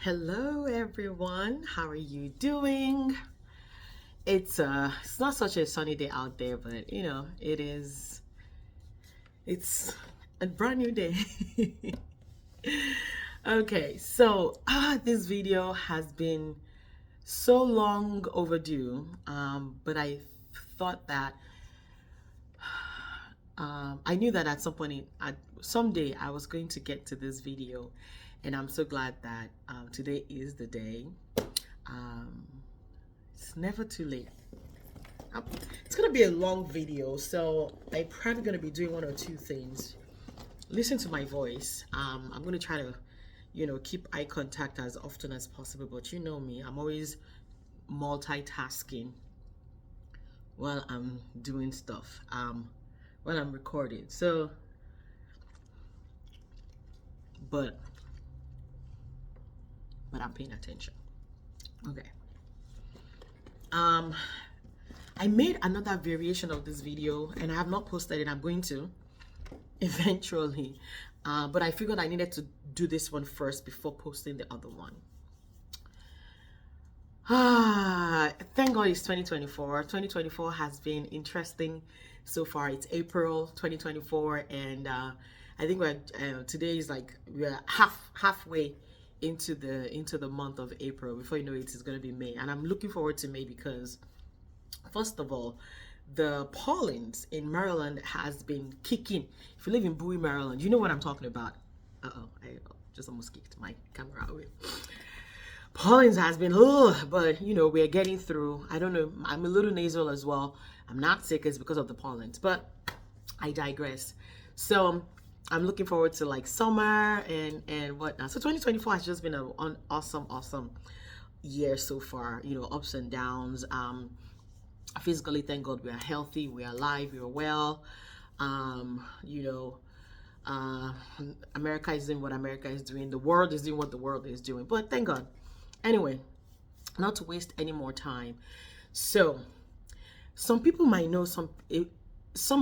Hello everyone, how are you doing? It's not such a sunny day out there, but it's a brand new day. Okay, so this video has been so long overdue, but I thought that I knew that at some point, at someday, I was going to get to this video, and I'm so glad that today is the day. Um, it's never too late. Um, it's gonna be a long video, so I'm probably gonna be doing one or two things. Listen to my voice. I'm gonna try to, keep eye contact as often as possible. But you know me, I'm always multitasking while I'm doing stuff. While I'm recording. So, but I'm paying attention. Okay. Um, I made another variation of this video, and I have not posted it. I'm going to eventually, but I figured I needed to do this one first before posting the other one. Thank God it's 2024. 2024 has been interesting so far. It's April 2024, and I think we're today is like we're halfway into the month of April. Before you know it, it's going to be May, and I'm looking forward to May because, first of all, the pollens in Maryland has been kicking. If you live in Bowie, Maryland, you know what I'm talking about. I just almost kicked my camera away. Pollens has been, but we're getting through. I don't know. I'm a little nasal as well. I'm not sick. It's because of the pollens, but I digress. So I'm looking forward to like summer and whatnot. So 2024 has just been an awesome year so far. Ups and downs. Physically, thank God we are healthy, we are alive, we are well. America is doing what America is doing. The world is doing what the world is doing. But thank God. Anyway, not to waste any more time. So, some people might know some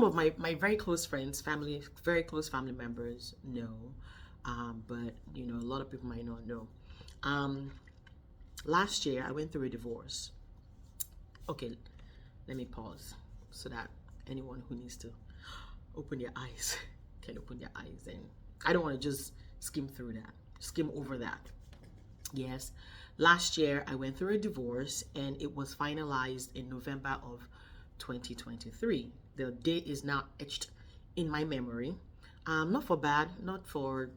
of my very close friends, very close family members know, but a lot of people might not know. Last year I went through a divorce. Okay, let me pause so that anyone who needs to open their eyes can open their eyes, and I don't want to just skim over that. Yes, last year I went through a divorce, and it was finalized in November of 2023. The date is now etched in my memory. Not for bad, not for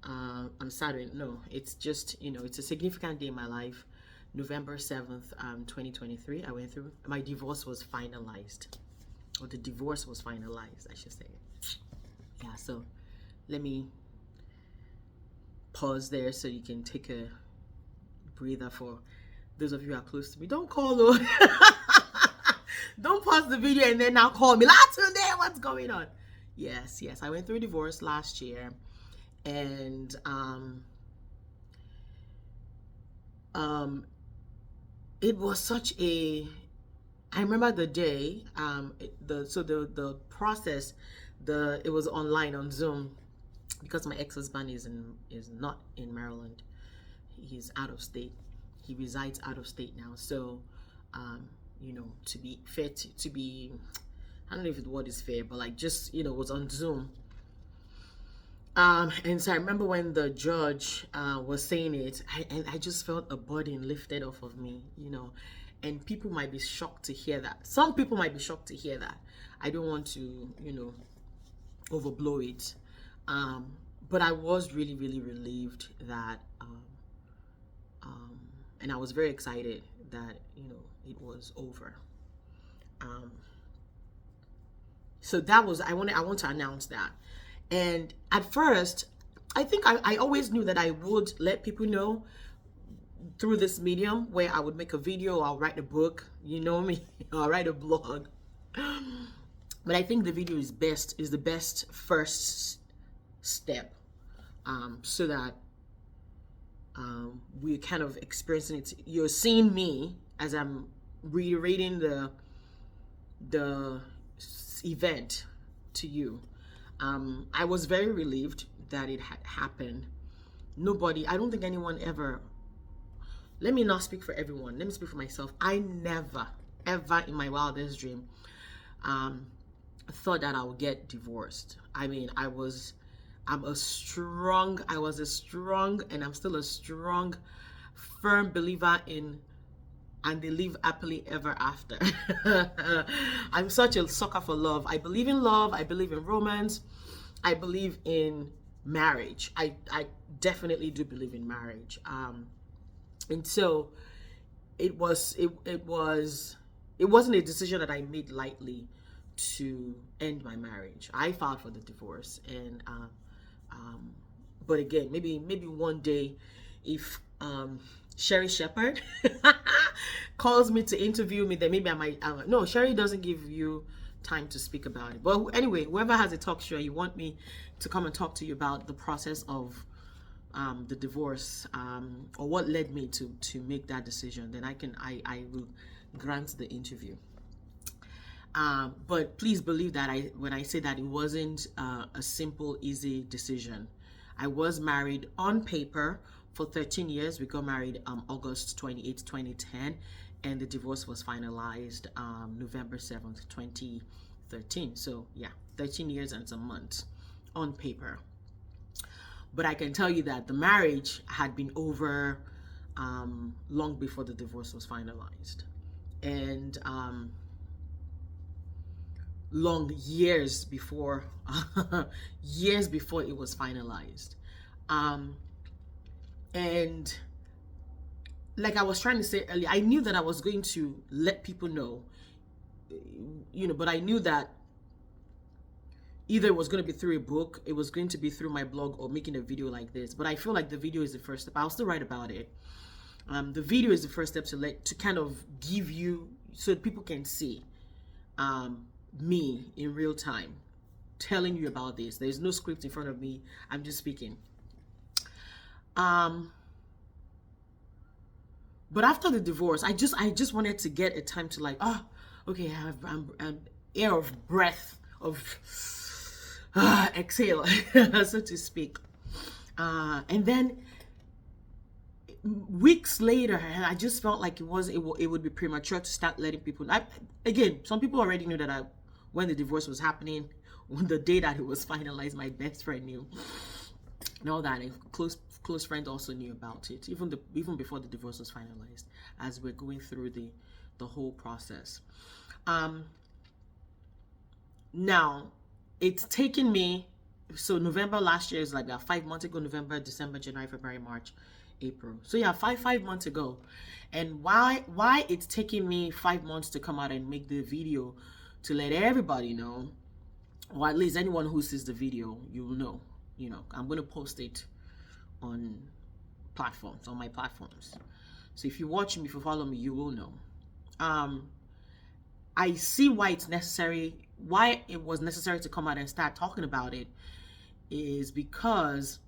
I'm sorry. No, it's just it's a significant day in my life. November 7th, 2023, I went through, my divorce was finalized, or the divorce was finalized, I should say. Yeah, so let me pause there so you can take a breather for those of you who are close to me. Don't call though. Don't pause the video and then now call me. Latti, what's going on? Yes, I went through a divorce last year, and it was such a, I remember the day, the process, it was online on Zoom, because my ex-husband is not in Maryland. He's out of state. He resides out of state now. So, to be fair, to be, I don't know if the word is fair, but like just, it was on Zoom. And so I remember when the judge was saying it, I just felt a burden lifted off of me, and people might be shocked to hear that. Some people might be shocked to hear that. I don't want to, overblow it. But I was really, really relieved that, and I was very excited that, it was over. So that was, I want to announce that. And at first, I think I always knew that I would let people know through this medium, where I would make a video, I'll write a book, you know me, I'll write a blog. But I think the video is the best first step, so that we're kind of experiencing it. You're seeing me as I'm reiterating the event to you. I was very relieved that it had happened, nobody, I don't think anyone ever, let me not speak for everyone, let me speak for myself. I never, ever in my wildest dream thought that I would get divorced. I mean, I was a strong, and I'm still a strong, firm believer in and they live happily ever after. I'm such a sucker for love. I believe in love. I believe in romance. I believe in marriage. I definitely do believe in marriage. And so it wasn't a decision that I made lightly to end my marriage. I filed for the divorce, and but again, maybe one day, if Sherry Shepherd calls me to interview me, then maybe I might. No, Sherry doesn't give you time to speak about it. But anyway, whoever has a talk show, you want me to come and talk to you about the process of the divorce, or what led me to make that decision, then I will grant the interview. But please believe that when I say that, it wasn't a simple, easy decision. I was married on paper for 13 years. We got married August 28, 2010, and the divorce was finalized November 7th, 2013. So yeah, 13 years and some months on paper. But I can tell you that the marriage had been over long before the divorce was finalized. And long years before it was finalized. And like I was trying to say earlier, I knew that I was going to let people know, but I knew that either it was going to be through a book, it was going to be through my blog, or making a video like this. But I feel like the video is the first step. I'll still write about it. The video is the first step to kind of give you, so that people can see me in real time, telling you about this. There's no script in front of me. I'm just speaking. But after the divorce, I just wanted to get a time to okay, I'm air of breath of exhale, so to speak. And then weeks later, I just felt like it would be premature to start letting people know. Again, some people already knew that when the divorce was happening, on the day that it was finalized, my best friend knew, and all that. And close friends also knew about it, even before the divorce was finalized, as we're going through the whole process. Now, it's taken me, so November last year is like about 5 months ago. November, December, January, February, March, April. So yeah, five months ago. And why it's taking me 5 months to come out and make the video, to let everybody know, or at least anyone who sees the video, you will know. I'm going to post it on my platforms. So if you watch me, if you follow me, you will know. I see why it was necessary to come out and start talking about it, is because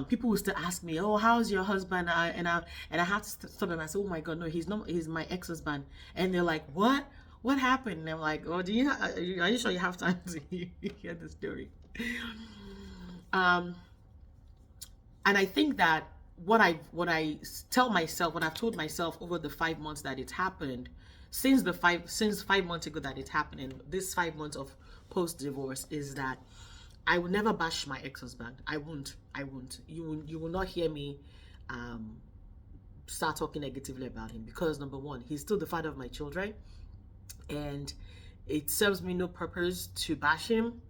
people will still ask me, "Oh, how's your husband?" And I have to stop them. I say, "Oh my God, no, he's my ex-husband." And they're like, "What? What happened?" And I'm like, "Oh, are you sure you have time to hear the story?" And I think that what I tell myself, what I've told myself over the 5 months that it's happened, since 5 months ago that it happened, and this 5 months of post-divorce, is that I will never bash my ex-husband. I won't. You will not hear me start talking negatively about him, because number one, he's still the father of my children, and it serves me no purpose to bash him.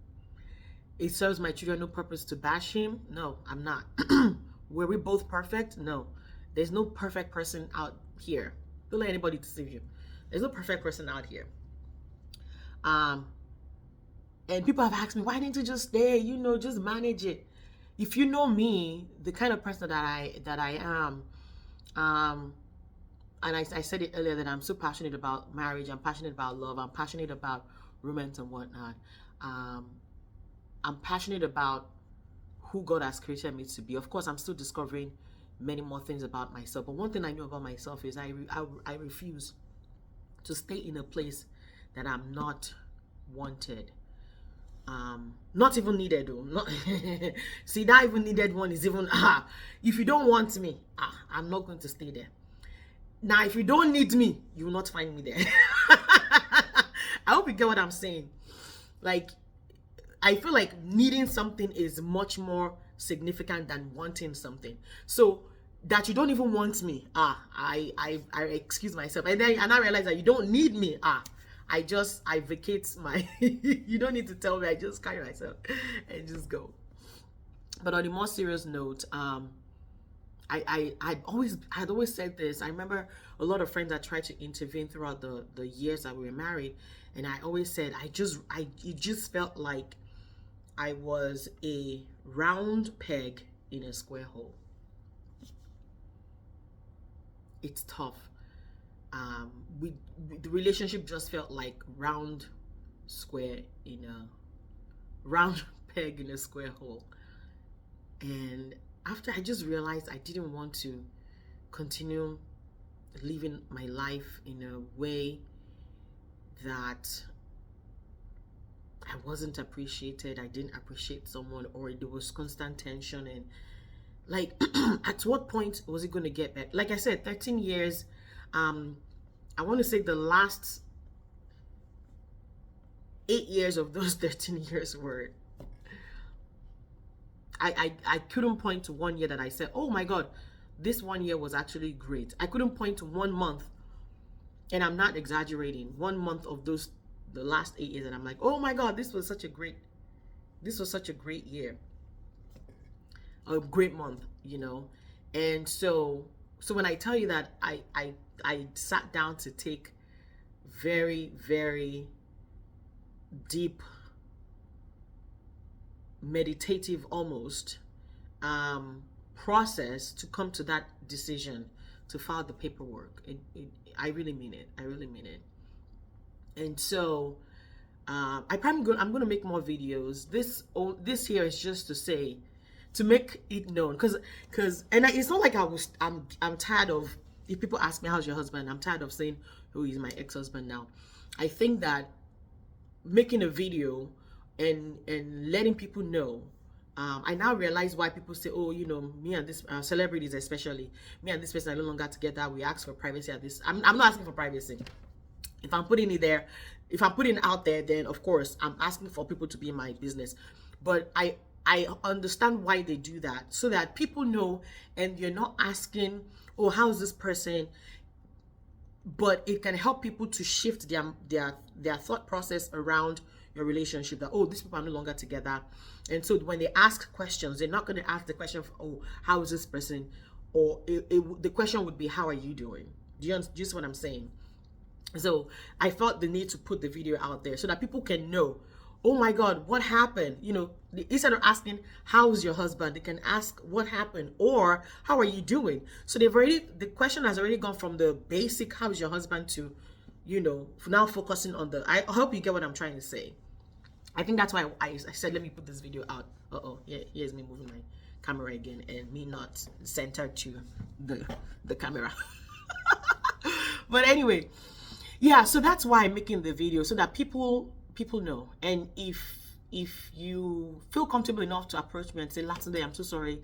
It serves my children no purpose to bash him. No, I'm not. Were we both perfect? No. There's no perfect person out here. Don't let anybody deceive you. There's no perfect person out here. And people have asked me, why didn't you just stay? Just manage it. If you know me, the kind of person that I am, and I said it earlier, that I'm so passionate about marriage. I'm passionate about love. I'm passionate about romance and whatnot. I'm passionate about who God has created me to be. Of course, I'm still discovering many more things about myself. But one thing I know about myself is I refuse to stay in a place that I'm not wanted. Not even needed though. Not see, that even needed one is even if you don't want me, I'm not going to stay there. Now if you don't need me, you will not find me there. I hope you get what I'm saying. Like, I feel like needing something is much more significant than wanting something. So that you don't even want me, I excuse myself, and then I realize that you don't need me, I vacate my you don't need to tell me, I just carry myself and just go. But on a more serious note, I'd always said this. I remember a lot of friends that tried to intervene throughout the years that we were married, and I always said it just felt like I was a round peg in a square hole. It's tough. The relationship just felt like round square in a round peg in a square hole. And after I just realized I didn't want to continue living my life in a way that I wasn't appreciated, I didn't appreciate someone, or there was constant tension. And like, at what point was it going to get better? Like I said, 13 years. I want to say the last 8 years of those 13 years were, I couldn't point to 1 year that I said, oh my God, this 1 year was actually great. I couldn't point to 1 month, and I'm not exaggerating, 1 month of those, the last 8 years, and I'm like, oh my God, this was such a great year, a great month, you know. And so when I tell you that I sat down to take very, very deep, meditative almost process to come to that decision to file the paperwork. I really mean it. I really mean it. And so I'm going to make more videos. This here is just to say, to make it known, because it's not like I'm tired of, if people ask me how's your husband, I'm tired of saying, oh, he's my ex-husband now. I think that making a video and letting people know, I now realize why people say, oh, you know, me and this celebrities, especially me and this person are no longer together, we ask for privacy at this. I'm not asking for privacy. If I'm putting it there, if I'm putting it out there, then of course I'm asking for people to be in my business. But I understand why they do that, so that people know, and you're not asking, oh, how's this person? But it can help people to shift their thought process around your relationship, that, oh, these people are no longer together. And so when they ask questions, they're not going to ask the question of, oh, how is this person? Or the question would be, how are you doing? Do you see what I'm saying? So I felt the need to put the video out there so that people can know, oh my God, what happened? You know, instead of asking, how's your husband, they can ask, what happened? Or, how are you doing? So the question has already gone from the basic, how's your husband, to, you know, now focusing on I hope you get what I'm trying to say. I think that's why I said, let me put this video out. Here's me moving my camera again, and me not centered to the camera. But anyway, yeah, so that's why I'm making the video, so that people know. And if you feel comfortable enough to approach me and say, Latti, I'm so sorry,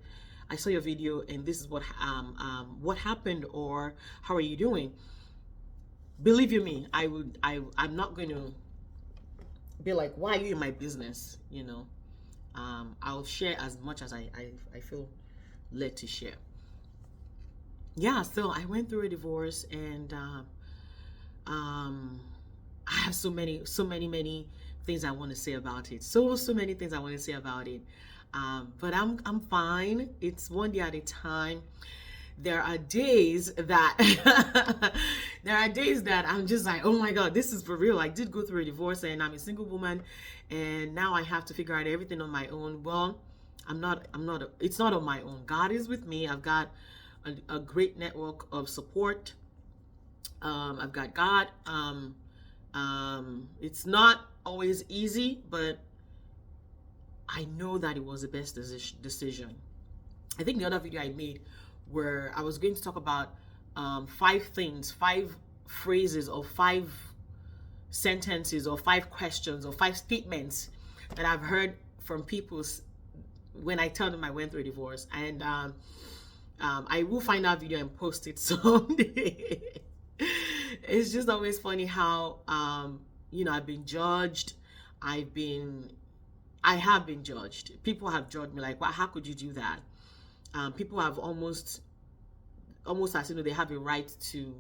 I saw your video and this is what happened, or how are you doing? Believe you me, I'm not going to be like, why are you in my business? You know, I'll share as much as I feel led to share. Yeah, so I went through a divorce, and I have so many things I want to say about it. So many things I want to say about it. But I'm fine. It's one day at a time. There are days that I'm just like, oh my God, this is for real. I did go through a divorce, and I'm a single woman, and now I have to figure out everything on my own. Well, it's not on my own. God is with me. I've got a great network of support. I've got God. It's not always easy, but I know that it was the best decision. I think the other video I made, where I was going to talk about 5 phrases, or 5 sentences, or 5 questions, or 5 statements that I've heard from people when I tell them I went through a divorce. And I will find that video and post it someday. It's just always funny how I've been judged. I have been judged. People have judged me like, "Well, how could you do that?" People have almost as they have a right to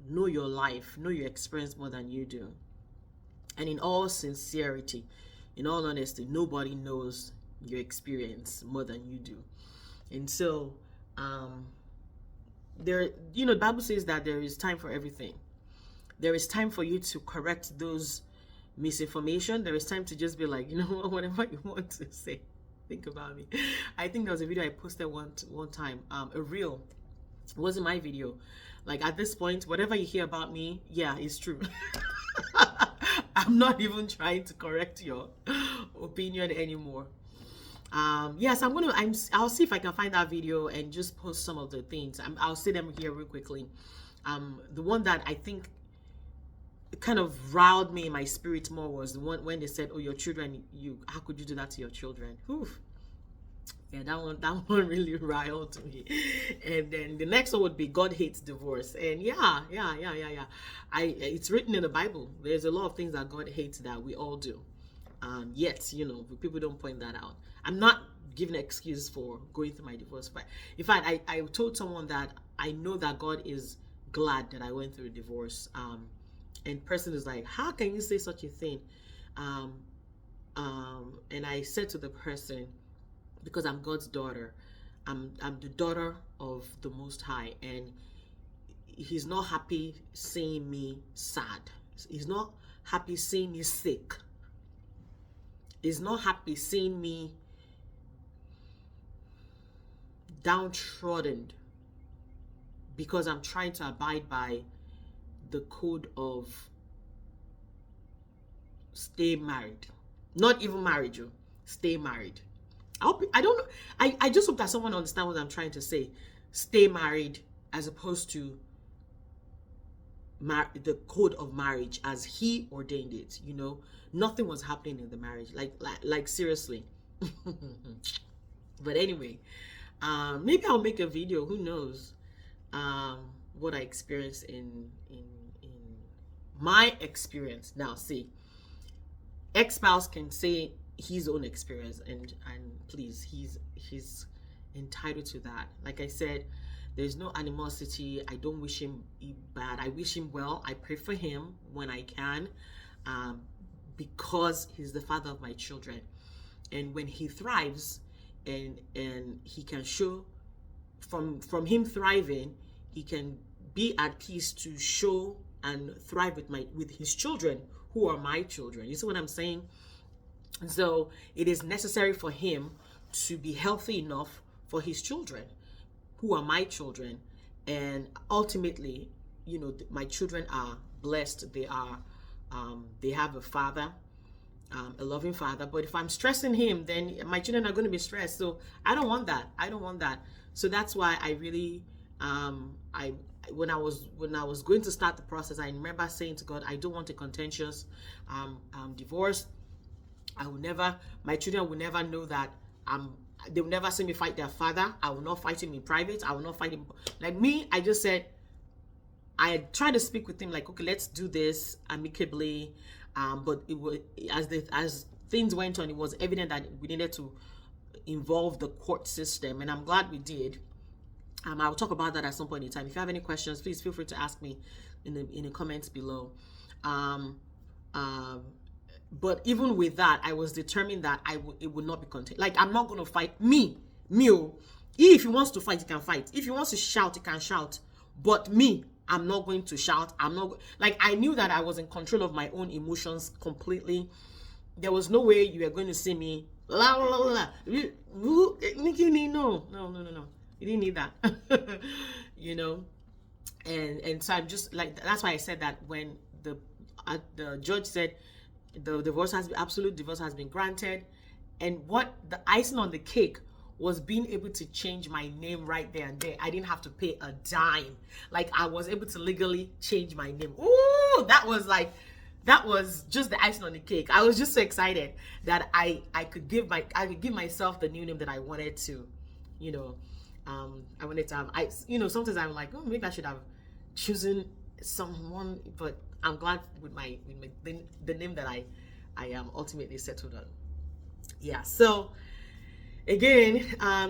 know your life, know your experience more than you do. And in all sincerity, in all honesty, nobody knows your experience more than you do. And so the Bible says that there is time for everything. There is time for you to correct those misinformation. There is time to just be like, whatever you want to say, think about me. I think there was a video I posted one time, a reel. It wasn't my video. Like, at this point, whatever you hear about me, yeah, it's true. I'm not even trying to correct your opinion anymore. Yes, I'll see if I can find that video and just post some of the things. I'll say them here real quickly. The one that I think kind of riled me in my spirit more was the one when they said, "Oh, your children, how could you do that to your children?" Oof. Yeah, that one really riled me. And then the next one would be God hates divorce. And yeah. It's written in the Bible. There's a lot of things that God hates that we all do. Yet, people don't point that out. I'm not giving an excuse for going through my divorce. But in fact, I told someone that I know that God is glad that I went through a divorce. And person is like, "How can you say such a thing?" And I said to the person, because I'm God's daughter, I'm the daughter of the Most High, and He's not happy seeing me sad. He's not happy seeing me sick. He's not happy seeing me downtrodden because I'm trying to abide by the code of stay married. Not even married, stay married. I just hope that someone understands what I'm trying to say. Stay married as opposed to the code of marriage as He ordained it. Nothing was happening in the marriage. Like seriously. But anyway, maybe I'll make a video. Who knows? What I experienced in my experience. Now, see, ex-spouse can say his own experience, and please, he's entitled to that. Like I said, there's no animosity. I don't wish him bad. I wish him well. I pray for him when I can, because he's the father of my children. And when he thrives, and he can show from him thriving, he can be at peace to show and thrive with his children, who are my children. You see what I'm saying? And so it is necessary for him to be healthy enough for his children, who are my children. And ultimately, my children are blessed. They have a father, a loving father. But if I'm stressing him, then my children are going to be stressed. So I don't want that. So that's why I really, when I was going to start the process, I remember saying to God, I don't want a contentious divorce. My children will never know that they will never see me fight their father. I will not fight him in private. I will not fight him. Like me, I just said, I tried to speak with him like, okay, let's do this amicably. But it was, as things went on, it was evident that we needed to involve the court system, and I'm glad we did. I'll talk about that at some point in time. If you have any questions, please feel free to ask me in the comments below. But even with that, I was determined that it would not be contained. Like, I'm not going to fight me. If he wants to fight, he can fight. If he wants to shout, he can shout. But me, I'm not going to shout. I knew that I was in control of my own emotions completely. There was no way you were going to see me. La, la, la, la. Nikki, no. You didn't need that. And so I'm just like, that's why I said that when the judge said the absolute divorce has been granted, and what the icing on the cake was being able to change my name right there and there. I didn't have to pay a dime. Like, I was able to legally change my name. Ooh, that was like that was just the icing on the cake. I was just so excited that I could give myself the new name that I wanted to, you know. I wanted to have, sometimes I'm like, oh, maybe I should have chosen someone, but I'm glad with the name that I ultimately settled on. Yeah. So again,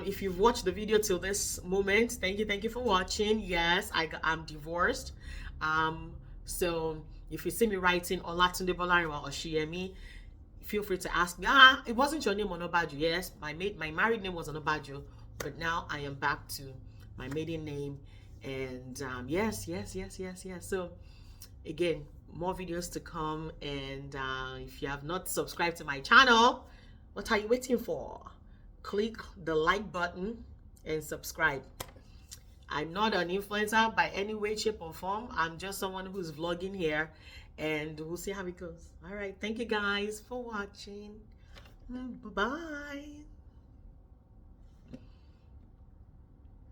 if you've watched the video till this moment, thank you for watching. Yes, I'm divorced. So if you see me writing Olatunde Bolariwa or Shiemi, feel free to ask me. It wasn't your name on Obaju. Yes, my married name was on Obaju, but now I am back to my maiden name. And yes. So again, more videos to come. And if you have not subscribed to my channel, what are you waiting for? Click the like button and subscribe. I'm not an influencer by any way, shape, or form. I'm just someone who's vlogging here, and we'll see how it goes. All right. Thank you guys for watching. Bye-bye.